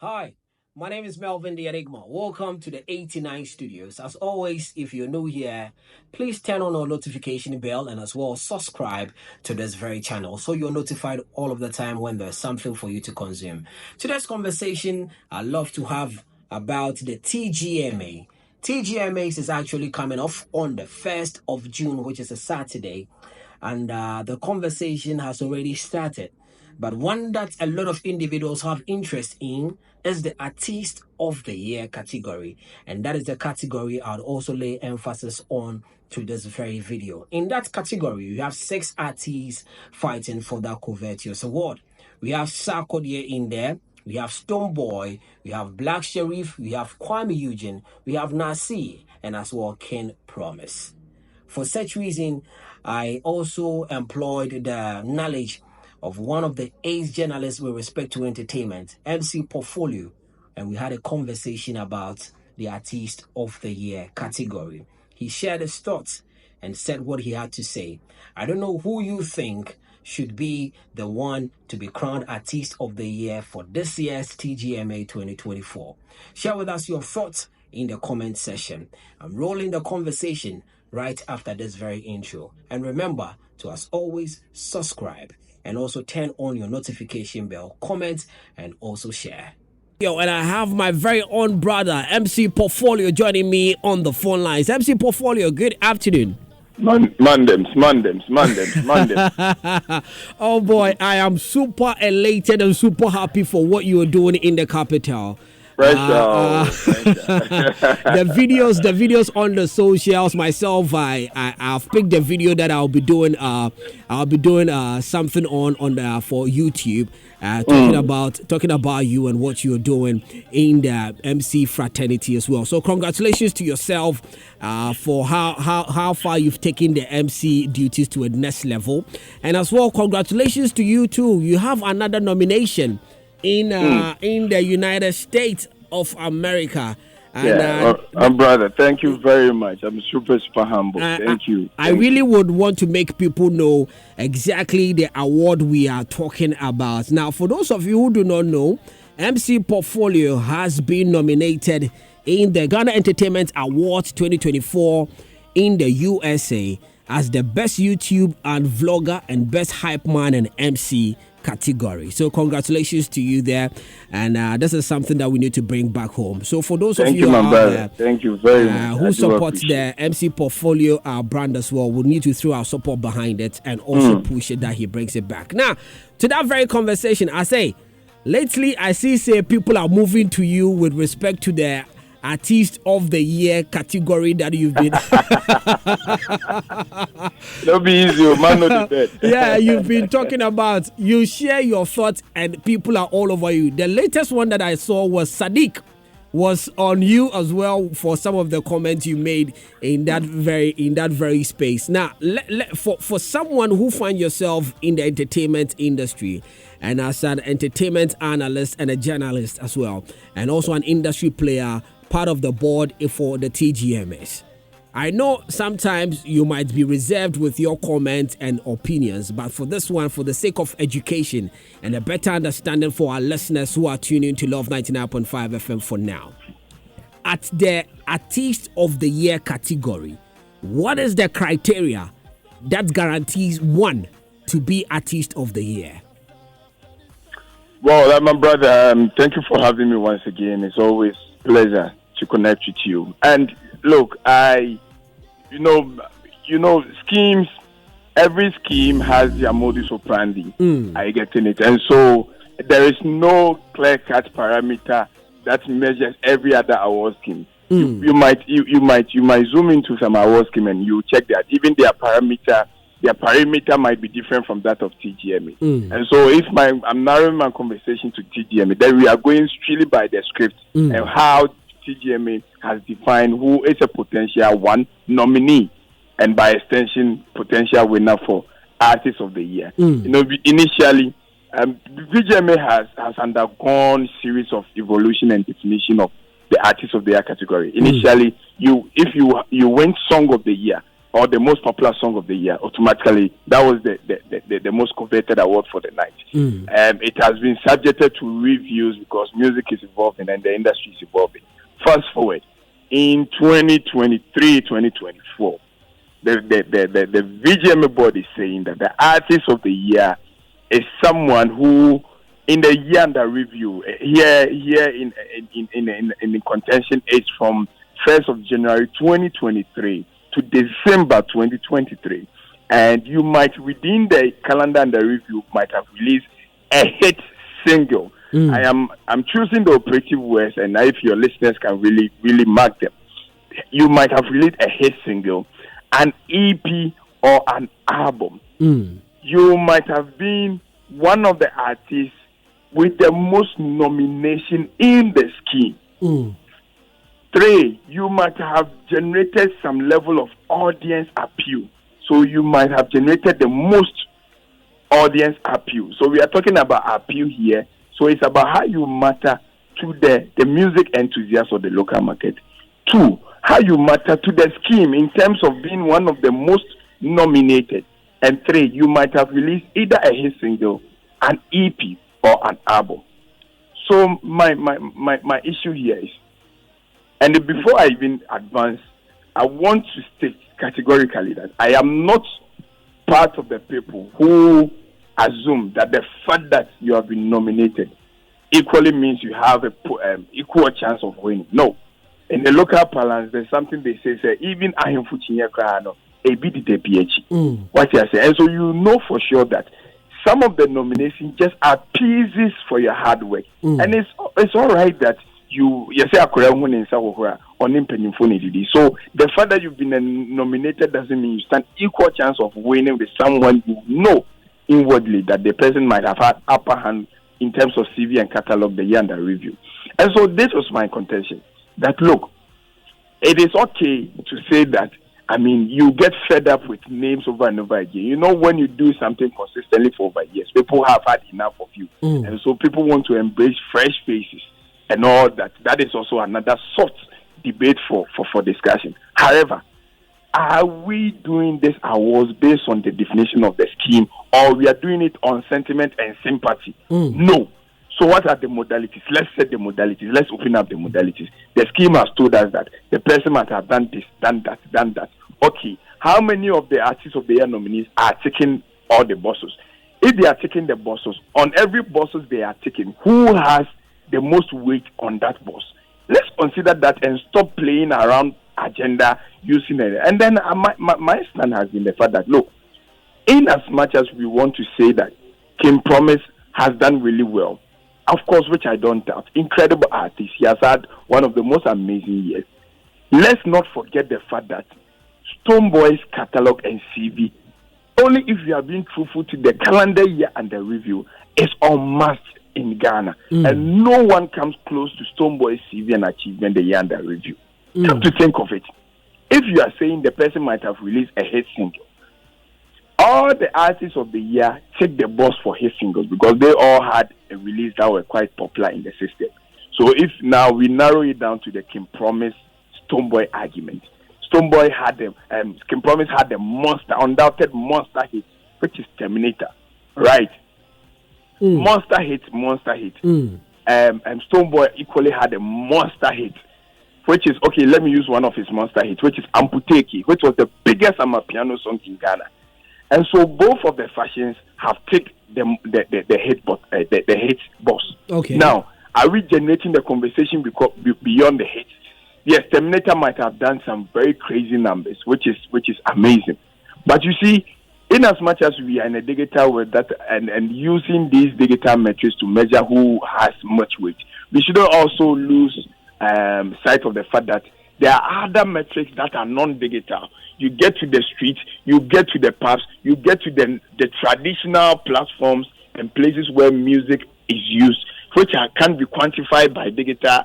Hi, my name is Melvin the Enigma. Welcome to the 89 Studios. As always, if you're new here, please turn on our notification bell and as well subscribe to this very channel so you're notified all of the time when there's something for you to consume. Today's conversation I love to have about the TGMA. TGMA is actually coming off on the 1st of June, which is a Saturday, and the conversation has already started. But one that a lot of individuals have interest in is the Artist of the Year category. And that is the category I'd also lay emphasis on to this very video. In that category, we have 6 artists fighting for that covetous award. We have Sarkodie in there, we have Stonebwoy, we have Black Sheriff, we have Kwame Eugene, we have Nasi, and as well Ken Promise. For such reason, I also employed the knowledge of one of the ace journalists with respect to entertainment, MC Portfolio, and we had a conversation about the Artist of the Year category. He shared his thoughts and said what he had to say. I don't know who you think should be the one to be crowned Artist of the Year for this year's TGMA 2024. Share with us your thoughts in the comment section. I'm rolling the conversation right after this very intro. And remember to, as always, subscribe and also turn on your notification bell, comment, and also share. Yo, and I have my very own brother, MC Portfolio, joining me on the phone lines. MC Portfolio, good afternoon. Mondays. Oh boy, I am super elated and super happy for what you are doing in the capital. The videos on the socials. Myself, I've picked the video that I'll be doing something on for YouTube, talking about you and what you're doing in the MC fraternity as well. So congratulations to yourself for how far you've taken the MC duties to a next level, and as well congratulations to you too. You have another nomination in the United States of America. And, brother, thank you very much. I'm super humble. Thank you. I really would want to make people know exactly the award we are talking about. Now, for those of you who do not know, MC Portfolio has been nominated in the Ghana Entertainment Awards 2024 in the USA as the best YouTube and vlogger and best hype man and MC category. So congratulations to you there, and this is something that we need to bring back home. So for those of you thank you very much, who support the MC Portfolio brand as well, we need to throw our support behind it and also push it that he brings it back. Now to that very conversation, I say lately I see people are moving to you with respect to the Artist of the Year category that you've been. It'll be easy, man. Not the bed. Yeah, you've been talking about. You share your thoughts, and people are all over you. The latest one that I saw was Sadiq was on you as well for some of the comments you made in that very space. Now, for someone who finds yourself in the entertainment industry, and as an entertainment analyst and a journalist as well, and also an industry player, part of the board for the TGMAs. I know sometimes you might be reserved with your comments and opinions, but for this one, for the sake of education and a better understanding for our listeners who are tuning to Love 99.5 FM for now, at the Artist of the Year category, what is the criteria that guarantees one to be Artist of the Year? Well, my brother, thank you for having me once again. It's always a pleasure to connect with you. And look, schemes, every scheme has their modus operandi. I get in it. And so there is no clear-cut parameter that measures every other award scheme. You might zoom into some award scheme and you check that even their parameter might be different from that of TGMA. And so if I'm narrowing my conversation to TGMA, then we are going strictly by the script and how TGMA has defined who is a potential one nominee and by extension potential winner for Artist of the Year. Initially, VGMA has undergone series of evolution and definition of the Artist of the Year category. Initially, if you win Song of the Year, or the most popular song of the year, automatically that was the most coveted award for the night. It has been subjected to reviews because music is evolving and the industry is evolving. Fast forward, in 2023, 2024, the VGMA board is saying that the artist of the year is someone who, in the year under review, here in the contention is from 1st of January 2023 to December 2023, and you might, within the calendar under review, might have released a hit single. I'm choosing the operative words, and if your listeners can really mark them, you might have released a hit single, an EP, or an album. You might have been one of the artists with the most nomination in the scheme. 3, you might have generated some level of audience appeal. So you might have generated the most audience appeal. So we are talking about appeal here. So it's about how you matter to the music enthusiasts of the local market. 2, how you matter to the scheme in terms of being one of the most nominated. And 3, you might have released either a hit single, an EP, or an album. So my issue here is, and before I even advance, I want to state categorically that I am not part of the people who assume that the fact that you have been nominated equally means you have a equal chance of winning. No. In the local parlance, there's something they say even ahemfuchinya krano ebidi de PH. What you say, and so you know for sure that some of the nominations just appeases for your hard work, and it's all right that you say on impenifuni. So the fact that you've been nominated doesn't mean you stand equal chance of winning with someone you know inwardly that the person might have had upper hand in terms of CV and catalog the year under review. And so this was my contention, that look, it is okay to say that, I mean, you get fed up with names over and over again. You know, when you do something consistently for over years, people have had enough of you. And so people want to embrace fresh faces and all that. That is also another soft debate for discussion. However, are we doing this awards based on the definition of the scheme, or we are doing it on sentiment and sympathy? No. So what are the modalities? Let's set the modalities. Let's open up the modalities. The scheme has told us that the person might have done this, done that. Okay, how many of the artists of the year nominees are taking all the bosses? If they are taking the bosses, on every bosses they are taking, who has the most weight on that boss? Let's consider that and stop playing around agenda using it. And then my stand has been the fact that, look, in as much as we want to say that Kim Promise has done really well, of course, which I don't doubt, incredible artist, he has had one of the most amazing years. Let's not forget the fact that Stonebwoy's catalog and CV, only if you are being truthful to the calendar year and the review, is unmatched in Ghana. And no one comes close to Stonebwoy's CV and achievement the year and the review. Come to think of it, if you are saying the person might have released a hit single, all the artists of the year take the boss for hit singles because they all had a release that were quite popular in the system. So if now we narrow it down to the Kim Promise Stonebwoy argument, Stonebwoy had Kim Promise had the undoubted monster hit, which is Terminator, right? Monster hit. And Stonebwoy equally had a monster hit, which is, okay, let me use one of his monster hits, which is Amputeki, which was the biggest piano song in Ghana. And so both of the fashions have picked the hit boss. Okay. Now, are we generating the conversation beyond the hits? Yes, Terminator might have done some very crazy numbers, which is amazing. But you see, in as much as we are in a digital world that and using these digital metrics to measure who has much weight, we shouldn't also lose sight of the fact that there are other metrics that are non-digital. You get to the streets, you get to the pubs, you get to the traditional platforms and places where music is used, which can be quantified by digital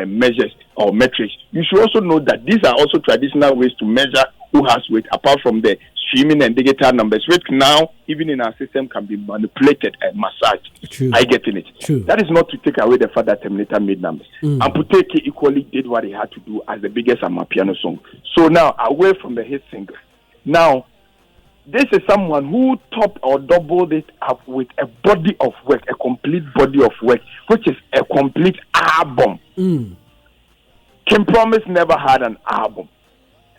measures or metrics. You should also know that these are also traditional ways to measure who has weight, apart from the streaming and digital numbers, which now, even in our system, can be manipulated and massaged. True. I get in it. True. That is not to take away the fact that Terminator made numbers. And Puteke equally did what he had to do as the biggest Amapiano song. So now, away from the hit single. Now, this is someone who topped or doubled it up with a body of work, a complete body of work, which is a complete album. Kim Promise never had an album.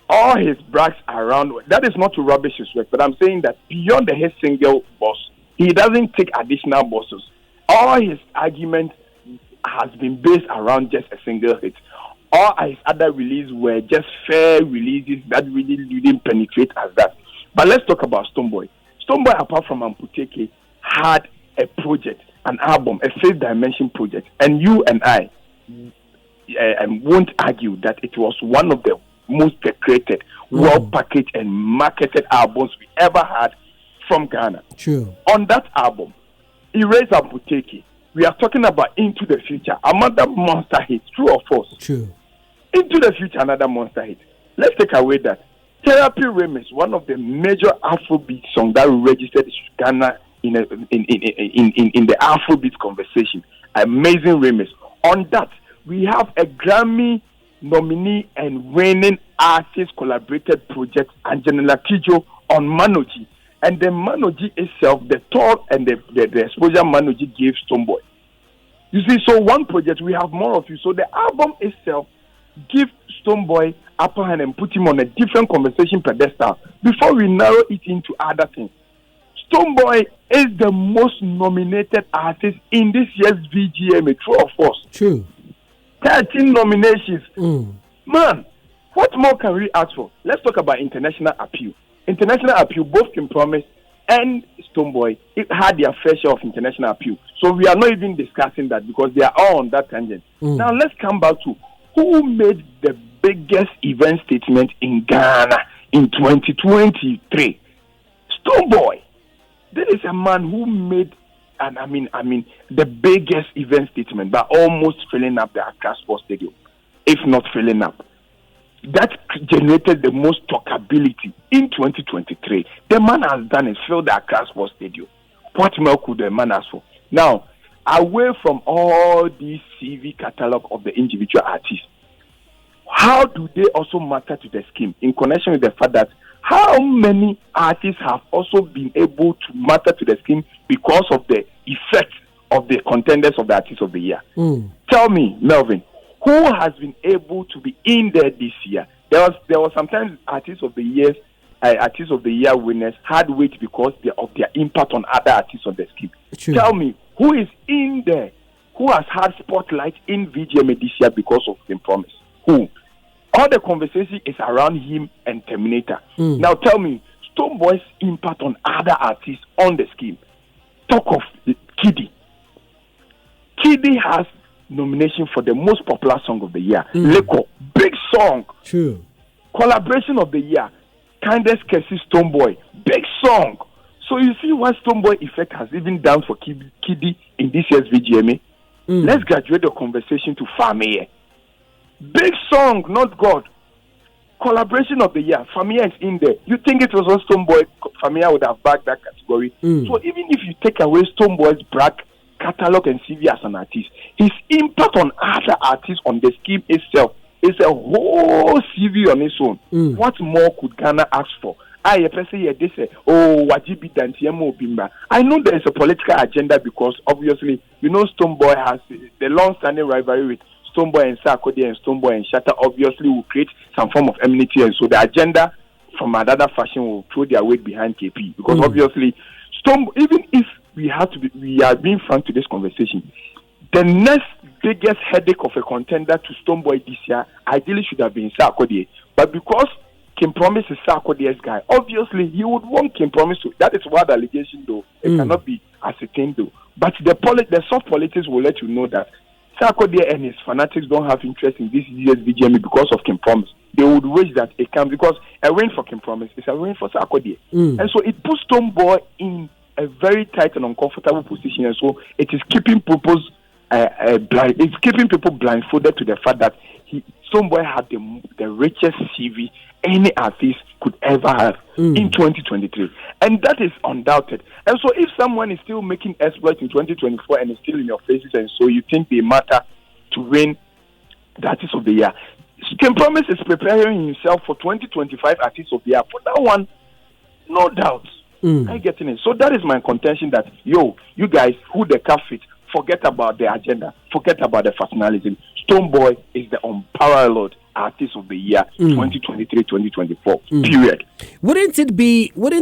All his brags around, that is not to rubbish his work, but I'm saying that beyond the hit single boss, he doesn't take additional bosses. All his argument has been based around just a single hit. All his other releases were just fair releases that really didn't penetrate as that. But let's talk about Stonebwoy. Stonebwoy, apart from Amputeke, had a project, an album, a Fifth Dimension project. And you and I won't argue that it was one of the most decorated, well-packaged and marketed albums we ever had from Ghana. True. On that album, Erase Amputeke, we are talking about Into the Future, another monster hit, true or false? True. Into the Future, another monster hit. Let's take away that. Therapy Remix, one of the major Afrobeat songs that registered Ghana in the Afrobeat conversation. Amazing remix. On that, we have a Grammy nominee and winning artist collaborated project, Angelina Kijo on Manoji. And the Manoji itself, the tour and the exposure Manoji gave Stonebwoy. You see, so one project, we have more of you. So the album itself give Stonebwoy upper hand and put him on a different conversation pedestal before we narrow it into other things. Stonebwoy is the most nominated artist in this year's VGMA, true or false? True. 13 nominations. Man, what more can we ask for? Let's talk about international appeal. International appeal, both Kim Promise and Stonebwoy, it had their fair share of international appeal. So we are not even discussing that because they are all on that tangent. Now let's come back to who made the biggest event statement in Ghana in 2023. Stonebwoy. There is a man who made, and I mean, the biggest event statement by almost filling up the Accra Sports Stadium, if not filling up. That generated the most talkability in 2023. The man has done is fill the Accra Sports Stadium. What more could the man ask for? Now, away from all these CV catalog of the individual artists, how do they also matter to the scheme in connection with the fact that how many artists have also been able to matter to the scheme because of the effect of the contenders of the Artist of the Year? Tell me, Melvin, who has been able to be in there this year? There was sometimes Artist of the Year winners had weight because of their impact on other artists on the scheme. True. Tell me, who is in there? Who has had spotlight in VGMA this year because of the promise? Who? All the conversation is around him and Terminator. Now tell me, Stonebwoy's impact on other artists on the scheme. Talk of Kiddy. Kiddy has nomination for the most popular song of the year. Leko, big song. True. Collaboration of the year. Kindest Kessie Stonebwoy, big song. So you see what Stonebwoy effect has even done for Kiddy in this year's VGMA. Let's graduate the conversation to Fameye. Big song, not God. Collaboration of the year. Fameye is in there. You think it was on Stonebwoy, Fameye would have backed that category. So even if you take away Stonebwoy's brag catalog and CV as an artist, his impact on other artists on the scheme itself is a whole CV on its own. What more could Ghana ask for? I know there is a political agenda because obviously, you know, Stonebwoy has the long-standing rivalry with Stonebwoy and Sarkodie and Stonebwoy and Shatta obviously will create some form of enmity, and so the agenda from another fashion will throw their weight behind KP because obviously, even if we are being frank to this conversation, the next biggest headache of a contender to Stonebwoy this year ideally should have been Sarkodie, but because Kim Promise is Sarkodie's guy, obviously he would want Kim Promise to. That is what the allegation though. It cannot be ascertained though. But the soft politics will let you know that Sarkodie and his fanatics don't have interest in this year's VGMA because of Kim Promise. They would wish that it can, because a win for Kim Promise is a win for Sarkodie. And so it puts Stonebwoy in a very tight and uncomfortable position, and so it is keeping purpose it's keeping people blindfolded to the fact that Stonebwoy had the richest CV any artist could ever have in 2023, and that is undoubted. And so, if someone is still making exploits in 2024 and is still in your faces, and so you think they matter to win the Artist of the Year, King Promise is preparing himself for 2025 Artist of the Year. For that one, no doubt. I getting it. So that is my contention that you guys who the fit, forget about the agenda, forget about the fascinalism. Stonebwoy is the unparalleled Artist of the Year 2023-2024. Period. Wouldn't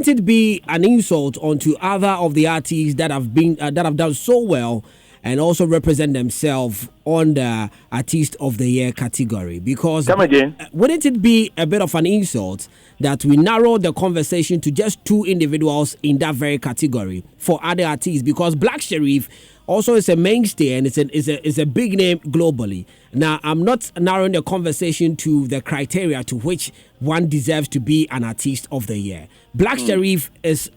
it be an insult onto other of the artists that have done so well and also represent themselves on the Artist of the Year category? Because come again, wouldn't it be a bit of an insult that we narrow the conversation to just two individuals in that very category for other artists? Because Black Sherif also is a mainstay and is a big name globally. Now, I'm not narrowing the conversation to the criteria to which one deserves to be an Artist of the Year. Black Sherif is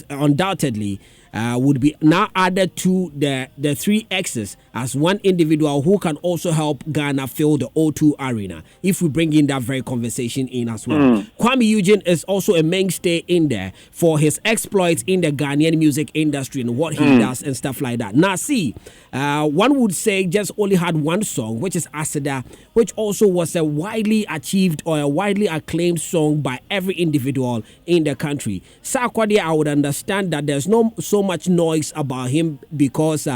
undoubtedly would be now added to the three X's as one individual who can also help Ghana fill the O2 arena, if we bring in that very conversation in as well. Kwame Eugene is also a mainstay in there for his exploits in the Ghanaian music industry and what he does and stuff like that. Now, see, one would say just only had one song, which is Aseda, which also was a widely achieved or a widely acclaimed song by every individual in the country. Sarkodie, I would understand that there's no so much noise about him because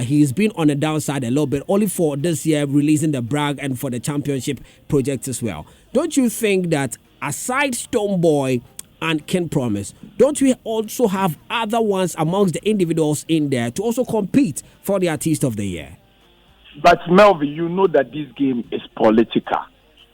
he's been on the downside a little bit, only for this year releasing the Bragg and for the championship project as well. Don't you think that aside Stonebwoy and King Promise, don't we also have other ones amongst the individuals in there to also compete for the Artist of the Year? But Melvin, you know that this game is political.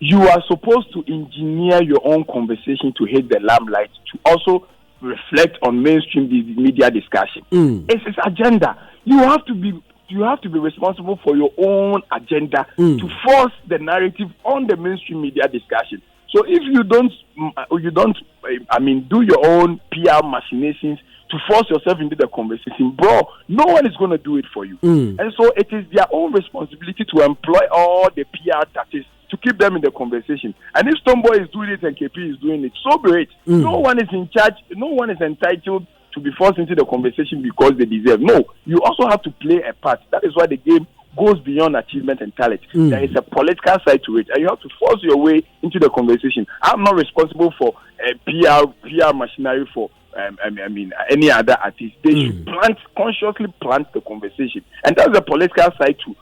You are supposed to engineer your own conversation to hit the limelight, to also reflect on mainstream media discussion. It's his agenda. You have to be responsible for your own agenda to force the narrative on the mainstream media discussion. So if you don't, do your own PR machinations to force yourself into the conversation, bro, no one is going to do it for you. And so it is their own responsibility to employ all the PR tactics to keep them in the conversation. And if Stonebwoy is doing it and KP is doing it, so be it. No one is in charge. No one is entitled to be forced into the conversation because they deserve. No, you also have to play a part. That is why the game goes beyond achievement and talent. There is a political side to it, and you have to force your way into the conversation. I'm not responsible for PR machinery for any other artist. They should consciously plant the conversation, and that's the political side to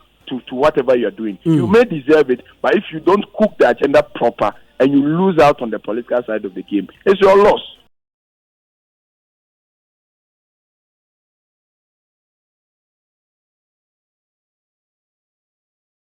whatever you're doing. You may deserve it, but if you don't cook the agenda proper and you lose out on the political side of the game, it's your loss.